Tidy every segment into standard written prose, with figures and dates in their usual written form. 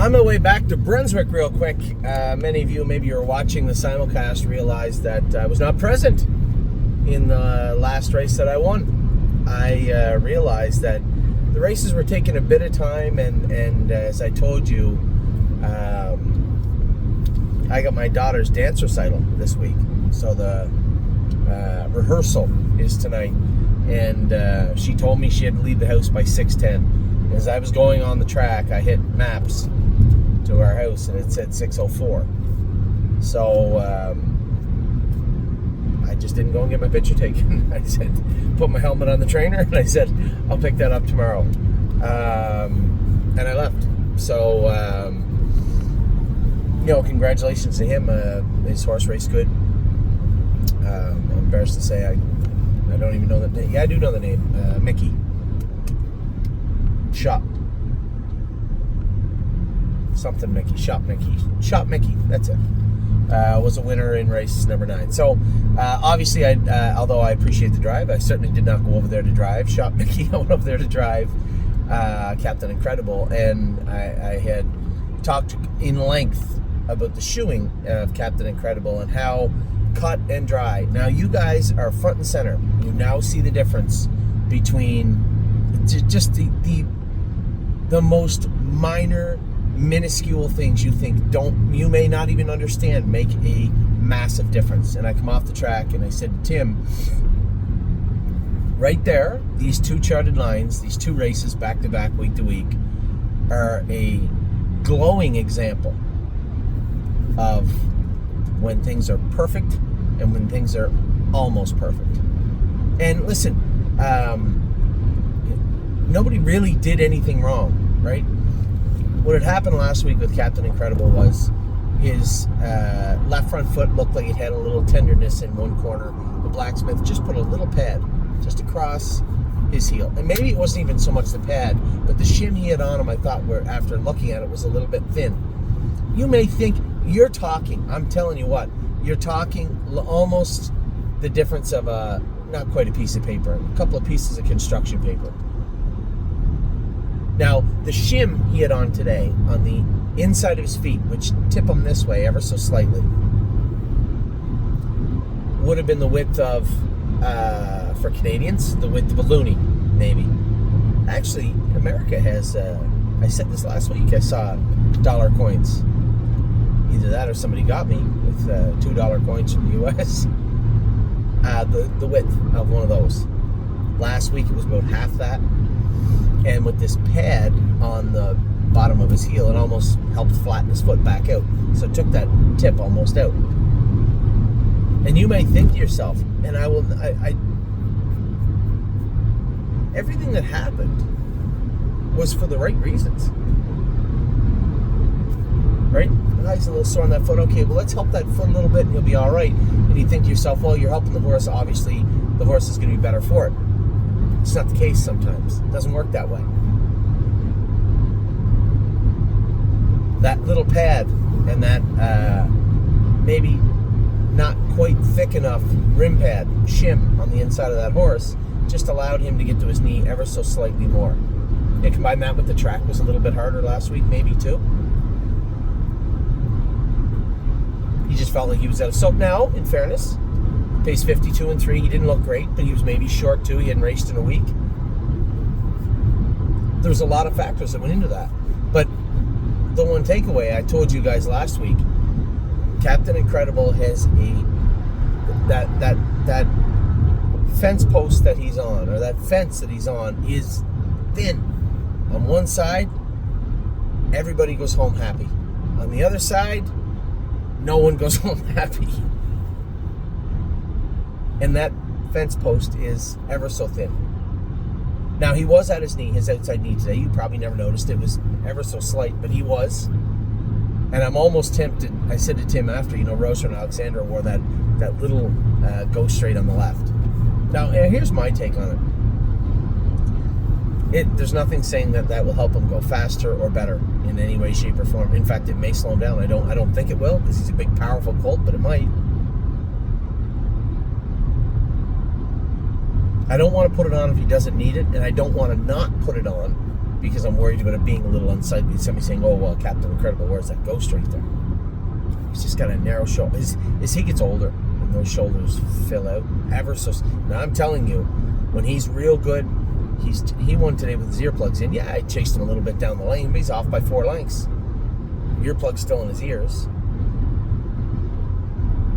On my way back to Brunswick real quick, many of you, maybe you were watching the simulcast, realized that I was not present in the last race that I won. I realized that the races were taking a bit of time, and as I told you, I got my daughter's dance recital this week. So the rehearsal is tonight, and she told me she had to leave the house by 6:10. As I was going on the track, I hit maps to our house, and it said 6:04. So I just didn't go and get my picture taken. I said, put my helmet on the trainer, and I said, I'll pick that up tomorrow. And I left. So, congratulations to him. His horse raced good. I'm embarrassed to say I don't even know the name. Yeah, I do know the name. Mickey. Something Mickey. Shop Mickey. That's it. Was a winner in race number 9. So, obviously, although I appreciate the drive, I certainly did not go over there to drive Shop Mickey. I went over there to drive Captain Incredible, and I had talked in length about the shoeing of Captain Incredible and how cut and dry. Now, you guys are front and center. You now see the difference between just the most minor, minuscule things you may not even understand make a massive difference. And I come off the track and I said to Tim, right there, these 2 charted lines, these 2 races back to back, week to week, are a glowing example of when things are perfect and when things are almost perfect. And listen, nobody really did anything wrong, right? What had happened last week with Captain Incredible was his left front foot looked like it had a little tenderness in one corner. The blacksmith just put a little pad just across his heel. And maybe it wasn't even so much the pad, but the shim he had on him, I thought, after looking at it, was a little bit thin. You may think you're talking, I'm telling you what, you're talking almost the difference of not quite a piece of paper, a couple of pieces of construction paper. Now, the shim he had on today on the inside of his feet, which tip him this way ever so slightly, would have been the width of, for Canadians, the width of a loonie, maybe. Actually, America has, I said this last week, I saw dollar coins. Either that or somebody got me with $2 coins from the U.S. The width of one of those. Last week it was about half that. And with this pad on the bottom of his heel, it almost helped flatten his foot back out. So it took that tip almost out. And you may think to yourself, and everything that happened was for the right reasons. Right? He's a little sore on that foot. Okay, well, let's help that foot a little bit and you'll be all right. And you think to yourself, well, you're helping the horse. Obviously, the horse is going to be better for it. It's not the case sometimes. It doesn't work that way. That little pad and that maybe not quite thick enough rim pad, shim on the inside of that horse, just allowed him to get to his knee ever so slightly more. You combine that with the track was a little bit harder last week, maybe too. He just felt like he was out of soap. Now, in fairness, pace 52 and 3. He didn't look great, but he was maybe short too. He hadn't raced in a week. There's a lot of factors that went into that. But the one takeaway I told you guys last week, Captain Incredible has that fence post that he's on, or that fence that he's on, is thin. On one side, everybody goes home happy. On the other side, no one goes home happy. And that fence post is ever so thin. Now, he was at his knee, his outside knee today. You probably never noticed. It was ever so slight, but he was. And I'm almost tempted. I said to Tim after, Rosa and Alexandra wore that little go straight on the left. Now, here's my take on it. There's nothing saying that will help him go faster or better in any way, shape, or form. In fact, it may slow him down. I don't think it will, because he's a big, powerful colt, but it might. I don't want to put it on if he doesn't need it, and I don't want to not put it on because I'm worried about it being a little unsightly. Somebody saying, "Oh well, Captain Incredible, where's that ghost right there?" He's just got a narrow shoulder. As he gets older, and those shoulders fill out ever so. Now I'm telling you, when he's real good, he won today with his earplugs in. Yeah, I chased him a little bit down the lane, but he's off by 4 lengths. Earplugs still in his ears.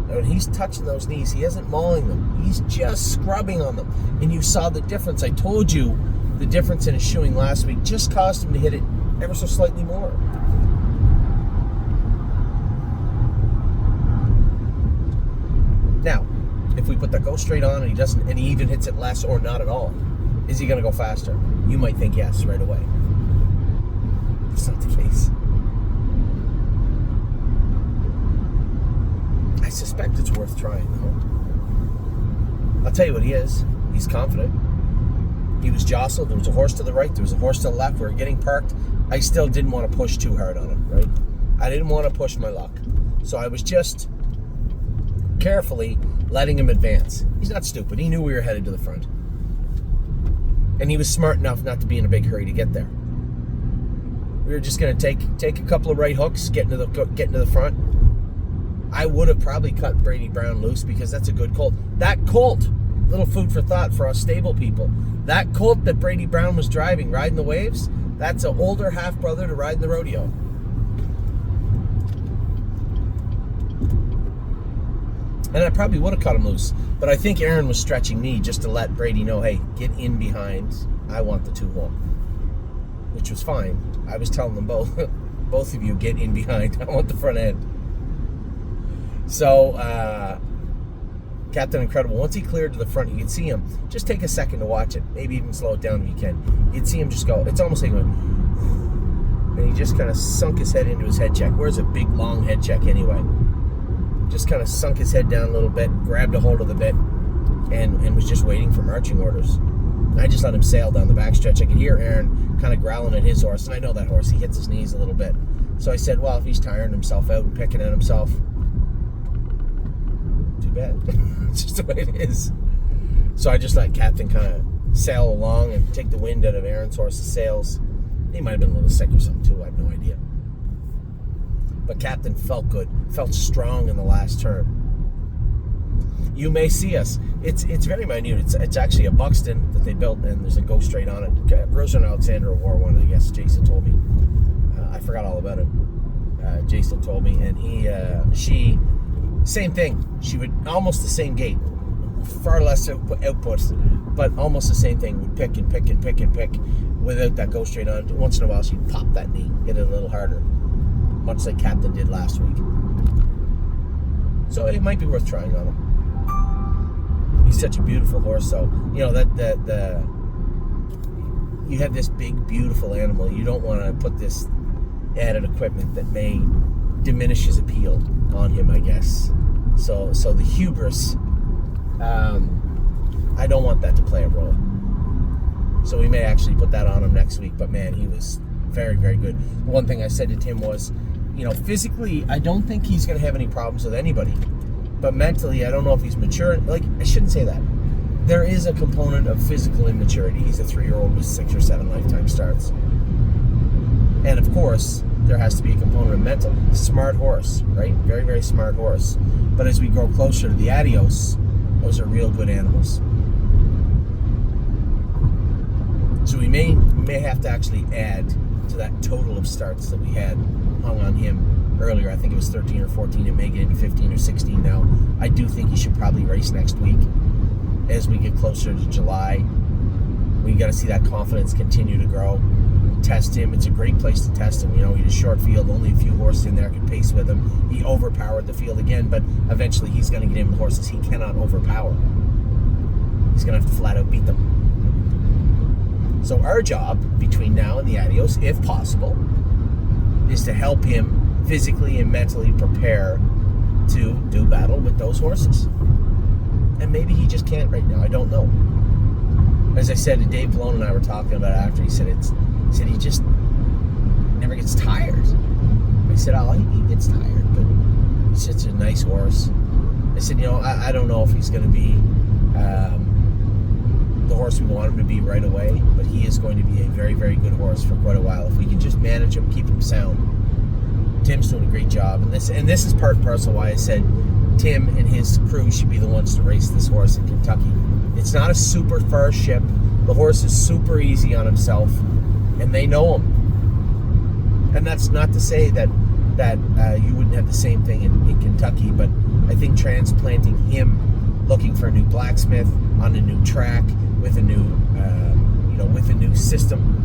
And when he's touching those knees, he isn't mauling them. He's just scrubbing on them. And you saw the difference. I told you the difference in his shoeing last week just caused him to hit it ever so slightly more. Now, if we put the go straight on and he doesn't, and he even hits it less or not at all, is he going to go faster? You might think yes right away. That's not the case. I suspect it's worth trying, though. I'll tell you what he is. He's confident. He was jostled. There was a horse to the right. There was a horse to the left. We were getting parked. I still didn't want to push too hard on him, right? I didn't want to push my luck. So I was just carefully letting him advance. He's not stupid. He knew we were headed to the front. And he was smart enough not to be in a big hurry to get there. We were just going to take a couple of right hooks, get into the front. I would have probably cut Brady Brown loose because that's a good colt. That colt, little food for thought for us stable people, that colt that Brady Brown was driving, riding the waves, that's an older half-brother to ride the rodeo. And I probably would have cut him loose. But I think Aaron was stretching me just to let Brady know, hey, get in behind. I want the 2 home. Which was fine. I was telling them both of you, get in behind. I want the front end. So, Captain Incredible, once he cleared to the front, you could see him. Just take a second to watch it. Maybe even slow it down if you can. You'd see him just go. It's almost like he went. And he just kind of sunk his head into his head check. Where's a big, long head check anyway? Just kind of sunk his head down a little bit, grabbed a hold of the bit, and was just waiting for marching orders. I just let him sail down the backstretch. I could hear Aaron kind of growling at his horse, and I know that horse. He hits his knees a little bit. So I said, well, if he's tiring himself out and picking at himself, too bad. It's just the way it is. So I just let Captain kind of sail along and take the wind out of Aaron's horse's sails. He might have been a little sick or something, too. I have no idea. But Captain felt good, felt strong in the last turn. You may see us. It's very minute. It's actually a Buxton that they built, and there's a go straight on it. Rosa and Alexandra wore one, I guess. Jason told me. I forgot all about it. Jason told me, and she, same thing. She would almost the same gait, far less output, but almost the same thing. Would pick and pick and pick and pick without that go straight on. Once in a while, she'd pop that knee, hit it a little harder, much like Captain did last week. So it might be worth trying on him. He's such a beautiful horse, so you know that you have this big, beautiful animal. You don't want to put this added equipment that may diminish his appeal on him, I guess. So the hubris, I don't want that to play a role. So we may actually put that on him next week. But man, he was very, very good. One thing I said to Tim was, physically, I don't think he's going to have any problems with anybody. But mentally, I don't know if he's mature. Like, I shouldn't say that. There is a component of physical immaturity. He's a 3-year-old with 6 or 7 lifetime starts. And of course, there has to be a component of mental. Smart horse, right? Very, very smart horse. But as we grow closer to the Adios, those are real good animals. So we may have to actually add to that total of starts that we had hung on him earlier. I think it was 13 or 14. It may get into 15 or 16 now. I do think he should probably race next week. As we get closer to July, we got to see that confidence continue to grow. Test him. It's a great place to test him. He had a short field. Only a few horses in there could pace with him. He overpowered the field again, but eventually he's going to get in with horses he cannot overpower. He's going to have to flat out beat them. So our job between now and the Adios, if possible, is to help him physically and mentally prepare to do battle with those horses. And maybe he just can't right now. I don't know. As I said, Dave Malone and I were talking about it after. He said he just never gets tired. I said, he gets tired, but he's such a nice horse. I said, I don't know if he's going to be the horse we want him to be right away, but he is going to be a very, very good horse for quite a while. If we can just manage him, keep him sound. Tim's doing a great job. And this is part and parcel why I said Tim and his crew should be the ones to race this horse in Kentucky. It's not a super far ship. The horse is super easy on himself, and they know him. And that's not to say that you wouldn't have the same thing in Kentucky, but I think transplanting him, looking for a new blacksmith on a new track with a new, with a new system,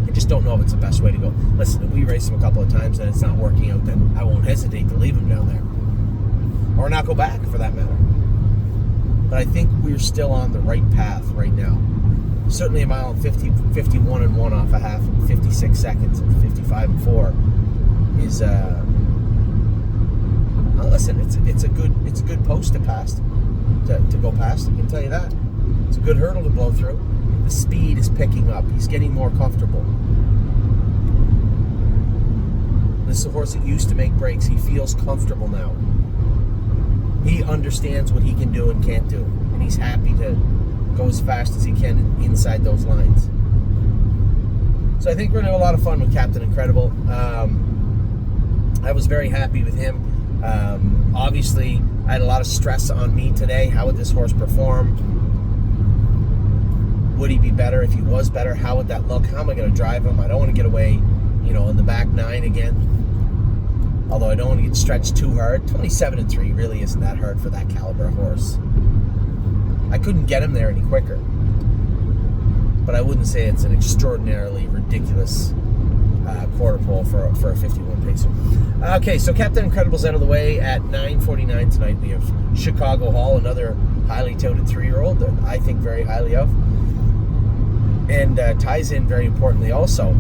I just don't know if it's the best way to go. Listen, if we race him a couple of times and it's not working out, then I won't hesitate to leave him down there, or not go back for that matter. But I think we're still on the right path right now. Certainly a mile and 51 and 1 off a half, and 56 seconds, and 55 and 4 is listen, it's a good post to pass, to go past. I can tell you that. It's a good hurdle to blow through. The speed is picking up. He's getting more comfortable. This is a horse that used to make breaks. He feels comfortable now. He understands what he can do and can't do, and he's happy to go as fast as he can inside those lines. So I think we're going to have a lot of fun with Captain Incredible. I was very happy with him. Obviously, I had a lot of stress on me today. How would this horse perform? Would he be better? If he was better, how would that look? How am I going to drive him? I don't want to get away, in the back 9 again. Although I don't want to get stretched too hard. 27 and 3 really isn't that hard for that caliber of horse. I couldn't get him there any quicker. But I wouldn't say it's an extraordinarily ridiculous quarter pole for a 51 pacer. Okay, so Captain Incredible's out of the way. At 9:49 tonight, we have Chicago Hall, another highly touted 3-year-old that I think very highly of. And ties in very importantly also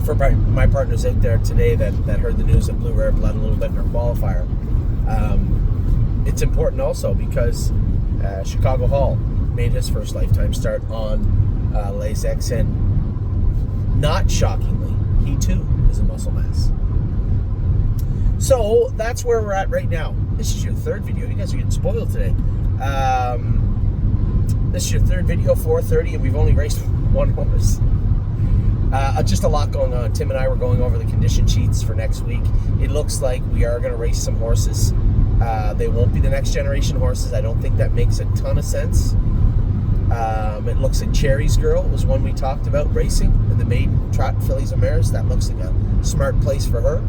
for my partners out there today that heard the news that Blue Rare bled a little bit in our qualifier. It's important also because Chicago Hall made his first lifetime start on Lasix, and not shockingly, he too is a muscle mass. So that's where we're at right now. This is your third video. You guys are getting spoiled today. This is your third video, 4:30, and we've only raced one horse. Just a lot going on. Tim and I were going over the condition sheets for next week. It looks like we are going to race some horses. They won't be the next generation horses. I don't think that makes a ton of sense. It looks like Cherry's Girl was one we talked about racing in the maiden trot fillies and mares. That looks like a smart place for her.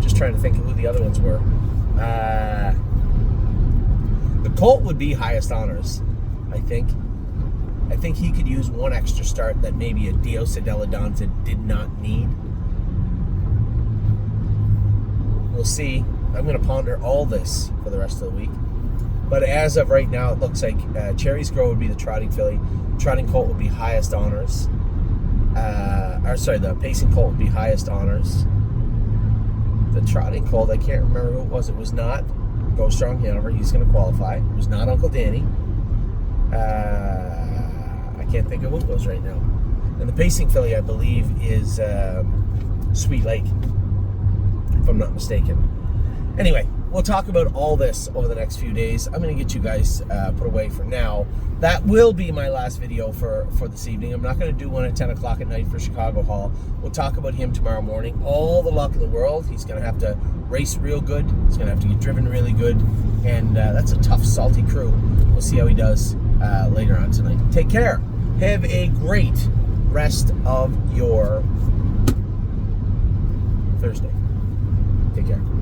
Just trying to think of who the other ones were. The Colt would be highest honors, I think. I think he could use one extra start that maybe a Diosa Della Danza did not need. We'll see. I'm going to ponder all this for the rest of the week. But as of right now, it looks like Cherry's Girl would be the trotting filly. Trotting Colt would be highest honors. The pacing Colt would be highest honors. The trotting Colt, I can't remember who it was. It was not Go Strong Hanover. He's going to qualify. It was not Uncle Danny. I can't think of who it was right now. And the pacing filly, I believe, is Sweet Lake, if I'm not mistaken. Anyway, we'll talk about all this over the next few days. I'm going to get you guys put away for now. That will be my last video for this evening. I'm not going to do one at 10 o'clock at night for Chicago Hall. We'll talk about him tomorrow morning. All the luck in the world. He's going to have to race real good. He's going to have to get driven really good. And that's a tough, salty crew. We'll see how he does later on tonight. Take care. Have a great rest of your Thursday. Take care.